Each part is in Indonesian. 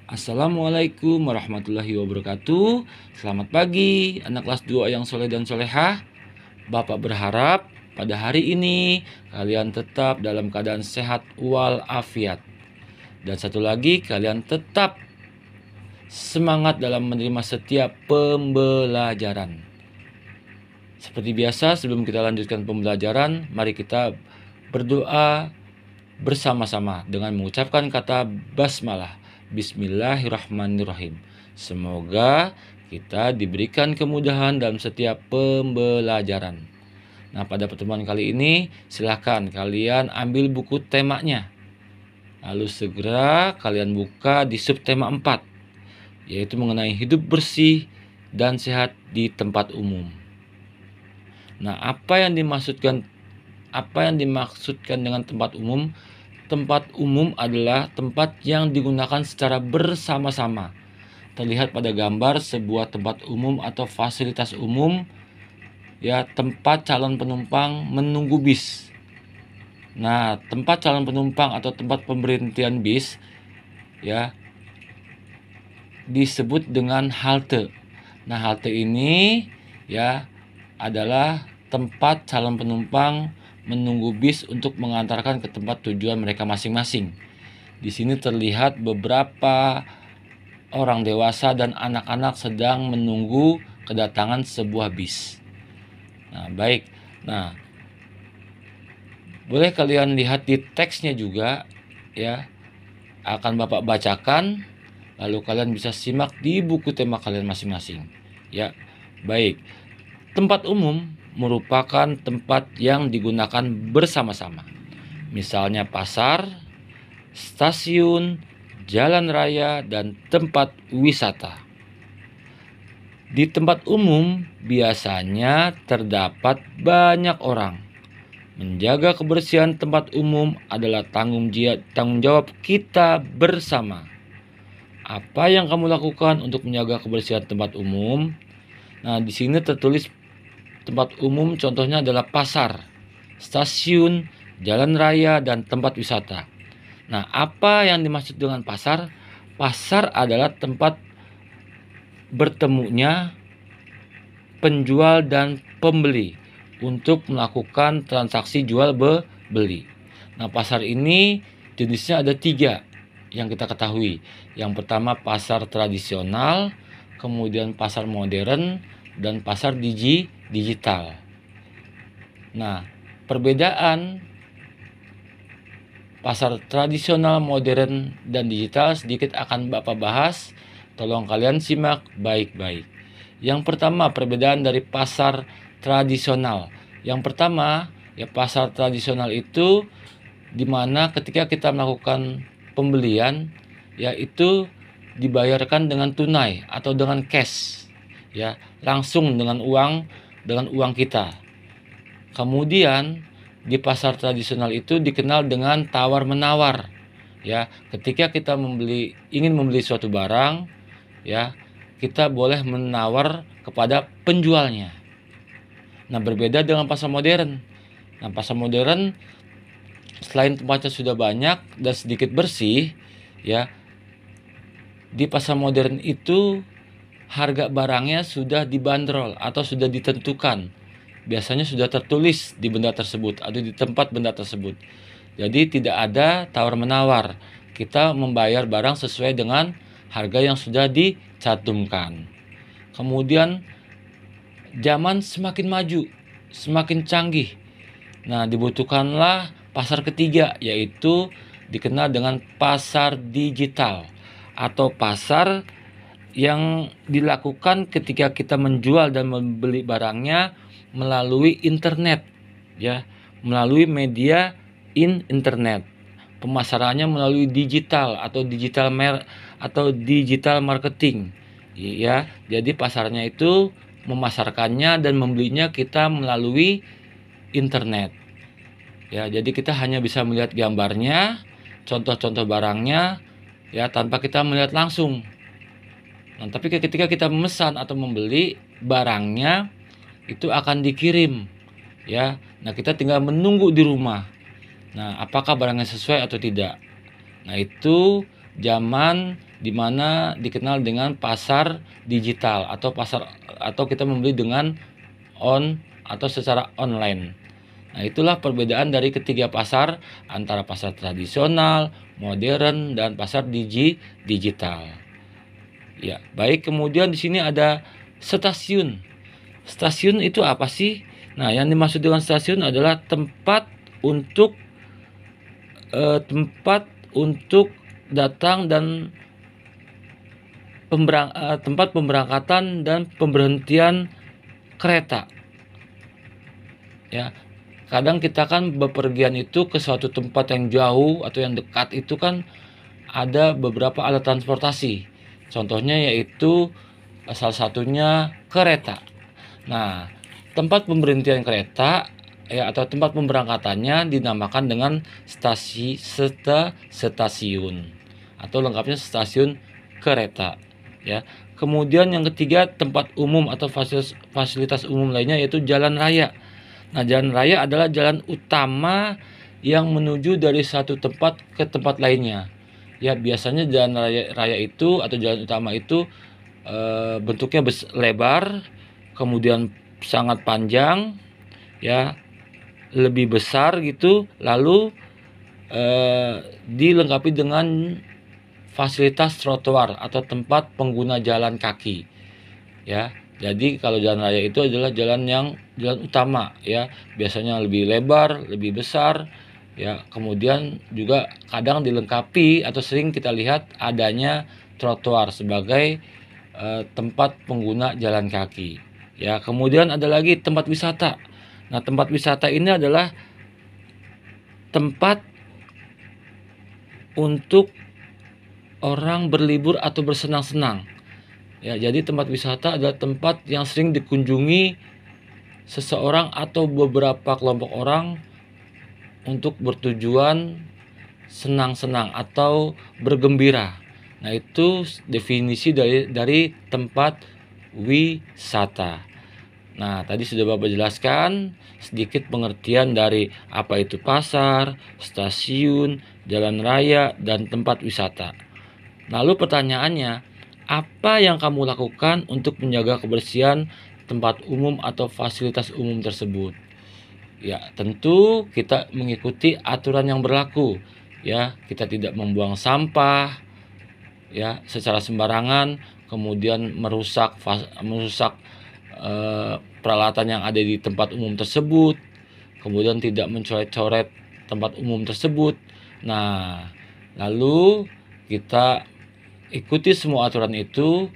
Assalamualaikum warahmatullahi wabarakatuh. Selamat pagi anak kelas 2 yang soleh dan solehah. Bapak berharap pada hari ini kalian tetap dalam keadaan sehat walafiat. Dan satu lagi, kalian tetap semangat dalam menerima setiap pembelajaran. Seperti biasa, sebelum kita lanjutkan pembelajaran, mari kita berdoa bersama-sama dengan mengucapkan kata basmalah. Bismillahirrahmanirrahim. Semoga kita diberikan kemudahan dalam setiap pembelajaran. Nah, pada pertemuan kali ini silahkan kalian ambil buku temanya. Lalu segera kalian buka di subtema 4, yaitu mengenai hidup bersih dan sehat di tempat umum. Nah, apa yang dimaksudkan dengan tempat umum? Tempat umum adalah tempat yang digunakan secara bersama-sama. Terlihat pada gambar sebuah tempat umum atau fasilitas umum, ya, tempat calon penumpang menunggu bis. Nah, tempat calon penumpang atau tempat pemberhentian bis, ya, disebut dengan halte. Nah, halte ini, ya, adalah tempat calon penumpang menunggu bis untuk mengantarkan ke tempat tujuan mereka masing-masing. Di sini terlihat beberapa orang dewasa dan anak-anak sedang menunggu kedatangan sebuah bis. Nah, baik. Nah, boleh kalian lihat di teksnya juga, ya. Akan Bapak bacakan, lalu kalian bisa simak di buku tema kalian masing-masing. Ya, baik. Tempat umum merupakan tempat yang digunakan bersama-sama. Misalnya pasar, stasiun, jalan raya, dan tempat wisata. Di tempat umum biasanya terdapat banyak orang. Menjaga kebersihan tempat umum adalah tanggung jawab kita bersama. Apa yang kamu lakukan untuk menjaga kebersihan tempat umum? Nah, di sini tertulis tempat umum, contohnya adalah pasar, stasiun, jalan raya, dan tempat wisata. Nah, apa yang dimaksud dengan pasar? Pasar adalah tempat bertemunya penjual dan pembeli untuk melakukan transaksi jual beli. Nah, pasar ini jenisnya ada 3 yang kita ketahui. Yang pertama pasar tradisional, kemudian pasar modern, dan pasar digital. Nah, perbedaan pasar tradisional, modern, dan digital sedikit akan Bapak bahas. Tolong kalian simak baik-baik. Yang pertama, perbedaan dari pasar tradisional. Yang pertama, ya, pasar tradisional itu dimana ketika kita melakukan pembelian, yaitu dibayarkan dengan tunai atau dengan cash, ya, langsung dengan uang kita. Kemudian di pasar tradisional itu dikenal dengan tawar menawar, ya. Ketika kita ingin membeli suatu barang, ya, kita boleh menawar kepada penjualnya. Nah, berbeda dengan pasar modern. Nah, pasar modern selain tempatnya sudah banyak dan sedikit bersih, ya, di pasar modern itu harga barangnya sudah dibanderol atau sudah ditentukan. Biasanya sudah tertulis di benda tersebut atau di tempat benda tersebut. Jadi tidak ada tawar-menawar. Kita membayar barang sesuai dengan harga yang sudah dicantumkan. Kemudian zaman semakin maju, semakin canggih. Nah, dibutuhkanlah pasar ketiga, yaitu dikenal dengan pasar digital atau pasar yang dilakukan ketika kita menjual dan membeli barangnya melalui internet, ya, melalui media internet. Pemasarannya melalui digital atau digital marketing, ya. Jadi pasarnya itu memasarkannya dan membelinya kita melalui internet, ya. Jadi kita hanya bisa melihat gambarnya, contoh-contoh barangnya, ya, tanpa kita melihat langsung. Nah, tapi ketika kita memesan atau membeli barangnya itu akan dikirim, ya. Nah, kita tinggal menunggu di rumah. Nah, apakah barangnya sesuai atau tidak? Nah, itu zaman di mana dikenal dengan pasar digital atau kita membeli dengan atau secara online. Nah, itulah perbedaan dari ketiga pasar antara pasar tradisional, modern, dan pasar digital. Ya, baik. Kemudian di sini ada stasiun. Stasiun itu apa sih? Nah, yang dimaksud dengan stasiun adalah tempat untuk datang dan tempat pemberangkatan dan pemberhentian kereta. Ya, kadang kita kan bepergian itu ke suatu tempat yang jauh atau yang dekat, itu kan ada beberapa alat transportasi. Contohnya yaitu salah satunya kereta. Nah, tempat pemberhentian kereta ya atau tempat pemberangkatannya dinamakan dengan stasiun atau lengkapnya stasiun kereta ya. Kemudian yang ketiga, tempat umum atau fasilitas umum lainnya yaitu jalan raya. Nah, jalan raya adalah jalan utama yang menuju dari satu tempat ke tempat lainnya. Ya, biasanya jalan raya itu atau jalan utama itu bentuknya lebar, kemudian sangat panjang, ya, lebih besar gitu, lalu dilengkapi dengan fasilitas trotoar atau tempat pengguna jalan kaki. Ya, jadi kalau jalan raya itu adalah jalan utama ya, biasanya lebih lebar, lebih besar ya. Kemudian juga kadang dilengkapi atau sering kita lihat adanya trotoar sebagai tempat pengguna jalan kaki ya. Kemudian ada lagi tempat wisata. Nah, tempat wisata ini adalah tempat untuk orang berlibur atau bersenang-senang. Ya, jadi tempat wisata adalah tempat yang sering dikunjungi seseorang atau beberapa kelompok orang untuk bertujuan senang-senang atau bergembira. Nah, itu definisi dari tempat wisata. Nah, tadi sudah Bapak jelaskan sedikit pengertian dari apa itu pasar, stasiun, jalan raya, dan tempat wisata. Lalu pertanyaannya, apa yang kamu lakukan untuk menjaga kebersihan tempat umum atau fasilitas umum tersebut? Ya, tentu kita mengikuti aturan yang berlaku. Ya, kita tidak membuang sampah ya secara sembarangan, kemudian merusak peralatan yang ada di tempat umum tersebut, kemudian tidak mencoret-coret tempat umum tersebut. Nah, lalu kita ikuti semua aturan itu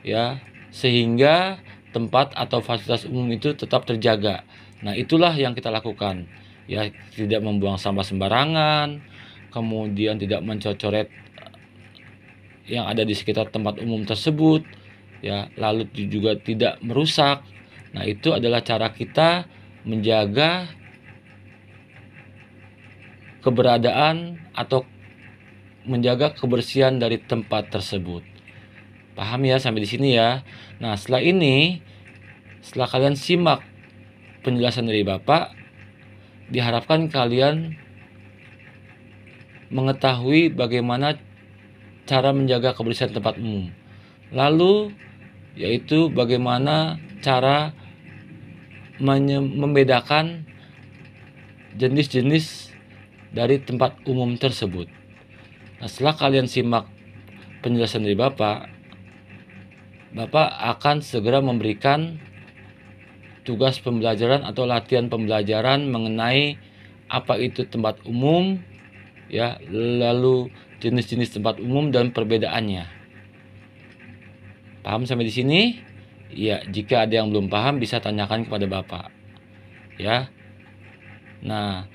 ya, sehingga tempat atau fasilitas umum itu tetap terjaga. Nah, itulah yang kita lakukan ya, tidak membuang sampah sembarangan, kemudian tidak mencoret-coret yang ada di sekitar tempat umum tersebut ya, lalu juga tidak merusak. Nah, itu adalah cara kita menjaga keberadaan atau menjaga kebersihan dari tempat tersebut. Paham ya sampai di sini ya? Nah, setelah kalian simak penjelasan dari Bapak, diharapkan kalian mengetahui bagaimana cara menjaga kebersihan tempat umum. Lalu yaitu bagaimana cara membedakan jenis-jenis dari tempat umum tersebut. Nah, setelah kalian simak penjelasan dari Bapak akan segera memberikan tugas pembelajaran atau latihan pembelajaran mengenai apa itu tempat umum ya, lalu jenis-jenis tempat umum dan perbedaannya. Paham sampai di sini? Ya, jika ada yang belum paham bisa tanyakan kepada Bapak. Ya. Nah,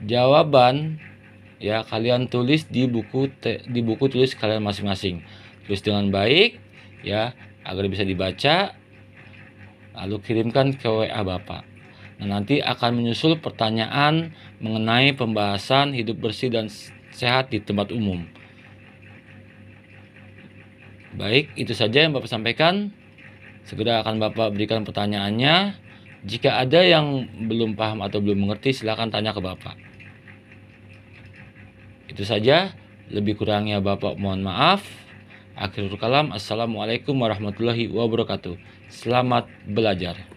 jawaban ya kalian tulis di buku tulis kalian masing-masing. Tulis dengan baik ya agar bisa dibaca. Lalu kirimkan ke WA Bapak. Nah, nanti akan menyusul pertanyaan mengenai pembahasan hidup bersih dan sehat di tempat umum. Baik, itu saja yang Bapak sampaikan. Segera akan Bapak berikan pertanyaannya. Jika ada yang belum paham atau belum mengerti, silakan tanya ke Bapak. Itu saja. Lebih kurangnya Bapak mohon maaf. Akhirul kalam, assalamualaikum warahmatullahi wabarakatuh. Selamat belajar.